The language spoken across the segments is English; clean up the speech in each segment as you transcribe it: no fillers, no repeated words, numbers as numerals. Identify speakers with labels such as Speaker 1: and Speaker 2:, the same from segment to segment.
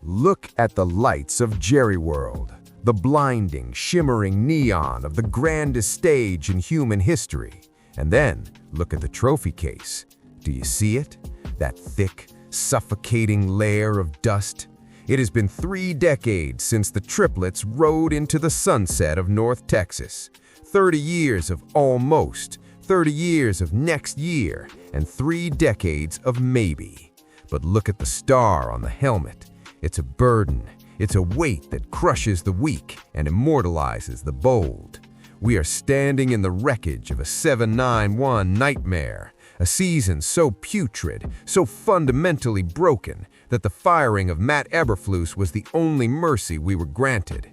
Speaker 1: Look at the lights of Jerry World, the blinding, shimmering neon of the grandest stage in human history. And then look at the trophy case. Do you see it? That thick, suffocating layer of dust? It has been 3 decades since the triplets rode into the sunset of North Texas. 30 years of almost, 30 years of next year, and 3 decades of maybe. But look at the star on the helmet. It's a burden. It's a weight that crushes the weak and immortalizes the bold. We are standing in the wreckage of a 7-9-1 nightmare, a season so putrid, so fundamentally broken, that the firing of Matt Eberflus was the only mercy we were granted.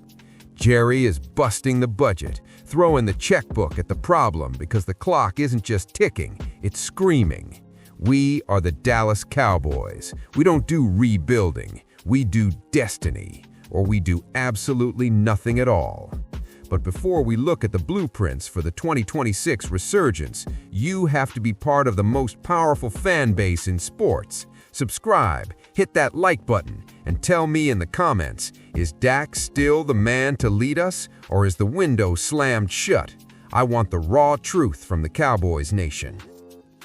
Speaker 1: Jerry is busting the budget, throwing the checkbook at the problem because the clock isn't just ticking, it's screaming. We are the Dallas Cowboys. We don't do rebuilding, we do destiny, or we do absolutely nothing at all. But before we look at the blueprints for the 2026 resurgence, you have to be part of the most powerful fan base in sports. Subscribe, hit that like button, and tell me in the comments, is Dak still the man to lead us, or is the window slammed shut? I want the raw truth from the Cowboys nation.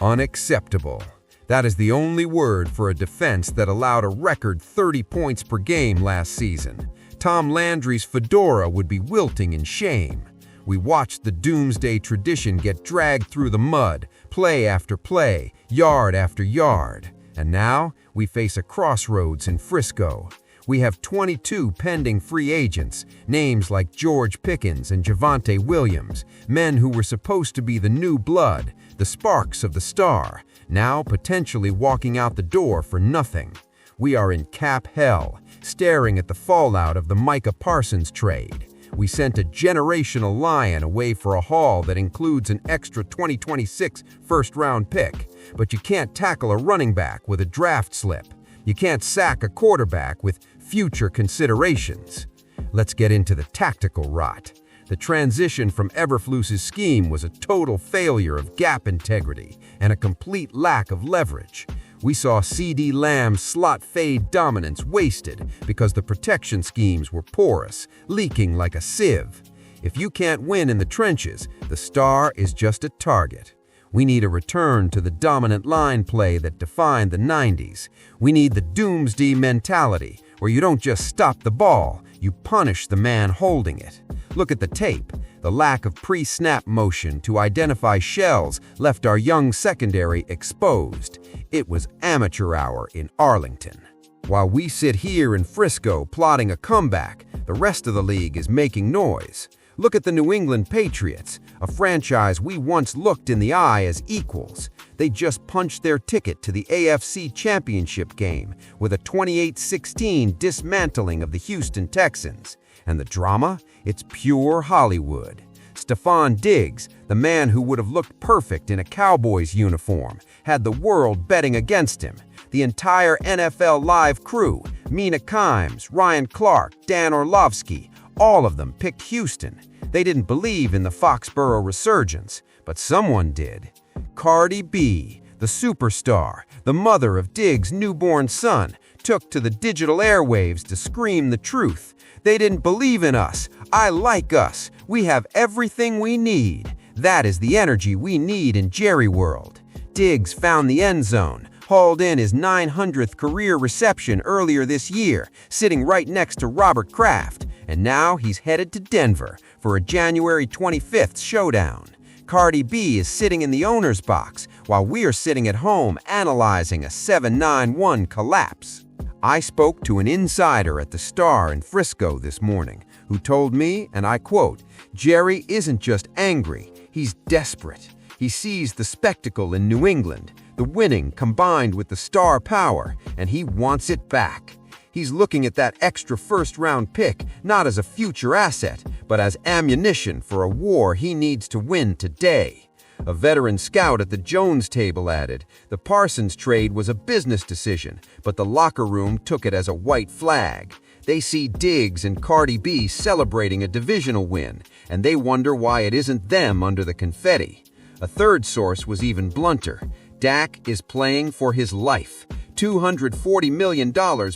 Speaker 1: Unacceptable. That is the only word for a defense that allowed a record 30 points per game last season. Tom Landry's fedora would be wilting in shame. We watched the doomsday tradition get dragged through the mud, play after play, yard after yard. And now we face a crossroads in Frisco. We have 22 pending free agents, names like George Pickens and Javonte Williams, men who were supposed to be the new blood, the sparks of the star, now potentially walking out the door for nothing. We are in cap hell, staring at the fallout of the Micah Parsons trade. We sent a generational lion away for a haul that includes an extra 2026 first-round pick. But you can't tackle a running back with a draft slip. You can't sack a quarterback with future considerations. Let's get into the tactical rot. The transition from Eberflus's scheme was a total failure of gap integrity and a complete lack of leverage. We saw CeeDee Lamb's slot fade dominance wasted because the protection schemes were porous, leaking like a sieve. If you can't win in the trenches, the star is just a target. We need a return to the dominant line play that defined the 90s. We need the doomsday mentality, where you don't just stop the ball, you punish the man holding it. Look at the tape. The lack of pre-snap motion to identify shells left our young secondary exposed. It was amateur hour in Arlington. While we sit here in Frisco plotting a comeback, the rest of the league is making noise. Look at the New England Patriots, a franchise we once looked in the eye as equals. They just punched their ticket to the AFC Championship game with a 28-16 dismantling of the Houston Texans. And the drama? It's pure Hollywood. Stephon Diggs, the man who would have looked perfect in a Cowboys uniform, had the world betting against him. The entire NFL Live crew, Mina Kimes, Ryan Clark, Dan Orlovsky, all of them picked Houston. They didn't believe in the Foxborough resurgence, but someone did. Cardi B, the superstar, the mother of Diggs' newborn son, took to the digital airwaves to scream the truth. They didn't believe in us. I like us. We have everything we need. That is the energy we need in Jerry World. Diggs found the end zone, hauled in his 900th career reception earlier this year, sitting right next to Robert Kraft. And now he's headed to Denver for a January 25th showdown. Cardi B is sitting in the owner's box while we are sitting at home analyzing a 7-9-1 collapse. I spoke to an insider at the Star in Frisco this morning who told me, and I quote, "Jerry isn't just angry, he's desperate. He sees the spectacle in New England, the winning combined with the star power, and he wants it back. He's looking at that extra first-round pick not as a future asset, but as ammunition for a war he needs to win today." A veteran scout at the Jones table added, "The Parsons trade was a business decision, but the locker room took it as a white flag. They see Diggs and Cardi B celebrating a divisional win, and they wonder why it isn't them under the confetti." A third source was even blunter. Dak is playing for his life.
Speaker 2: $240 million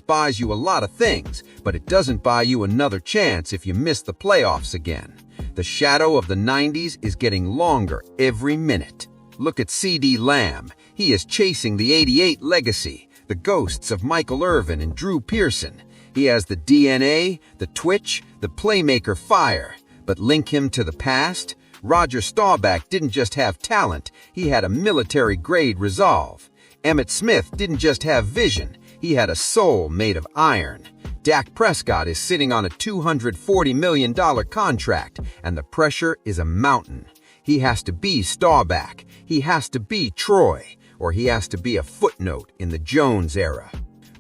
Speaker 2: buys you a lot of things, but it doesn't buy you another chance if you miss the playoffs again. The shadow of the 90s is getting longer every minute. Look at C.D. Lamb. He is chasing the '88 legacy, the ghosts of Michael Irvin and Drew Pearson. He has the DNA, the twitch, the playmaker fire. But link him to the past. Roger Staubach didn't just have talent, he had a military-grade resolve. Emmitt Smith didn't just have vision, he had a soul made of iron. Dak Prescott is sitting on a $240 million contract, and the pressure is a mountain. He has to be Staubach, he has to be Troy, or he has to be a footnote in the Jones era.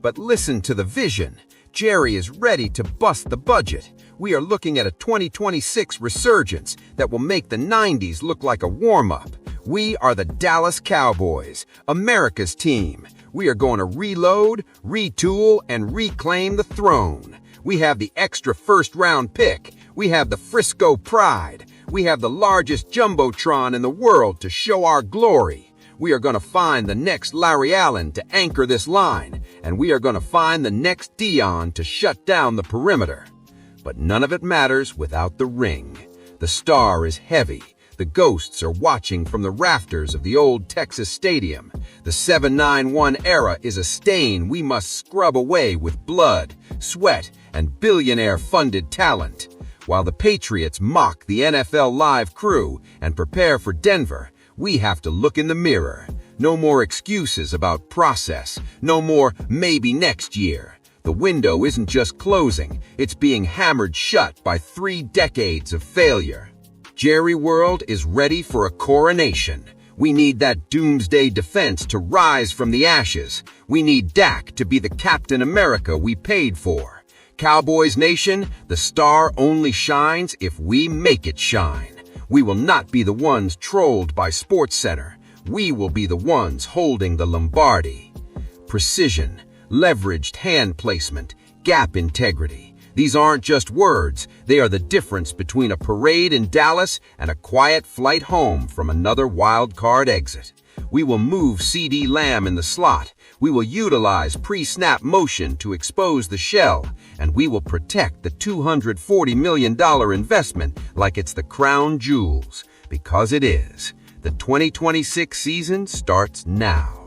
Speaker 2: But listen to the vision. Jerry is ready to bust the budget. We are looking at a 2026 resurgence that will make the 90s look like a warm-up. We are the Dallas Cowboys, America's team. We are going to reload, retool, and reclaim the throne. We have the extra first-round pick. We have the Frisco pride. We have the largest jumbotron in the world to show our glory. We are going to find the next Larry Allen to anchor this line, and we are going to find the next Dion to shut down the perimeter. But none of it matters without the ring. The star is heavy. The ghosts are watching from the rafters of the old Texas Stadium. The 791 era is a stain we must scrub away with blood, sweat, and billionaire-funded talent. While the Patriots mock the NFL Live crew and prepare for Denver, we have to look in the mirror. No more excuses about process. No more maybe next year. The window isn't just closing, it's being hammered shut by 3 decades of failure. Jerry World is ready for a coronation. We need that doomsday defense to rise from the ashes. We need Dak to be the Captain America we paid for. Cowboys Nation, the star only shines if we make it shine. We will not be the ones trolled by SportsCenter. We will be the ones holding the Lombardi. Precision, leveraged hand placement, gap integrity. These aren't just words, they are the difference between a parade in Dallas and a quiet flight home from another wild card exit. We will move C.D. Lamb in the slot. We will utilize pre-snap motion to expose the shell, and we will protect the $240 million investment like it's the crown jewels, because it is. The 2026 season starts now.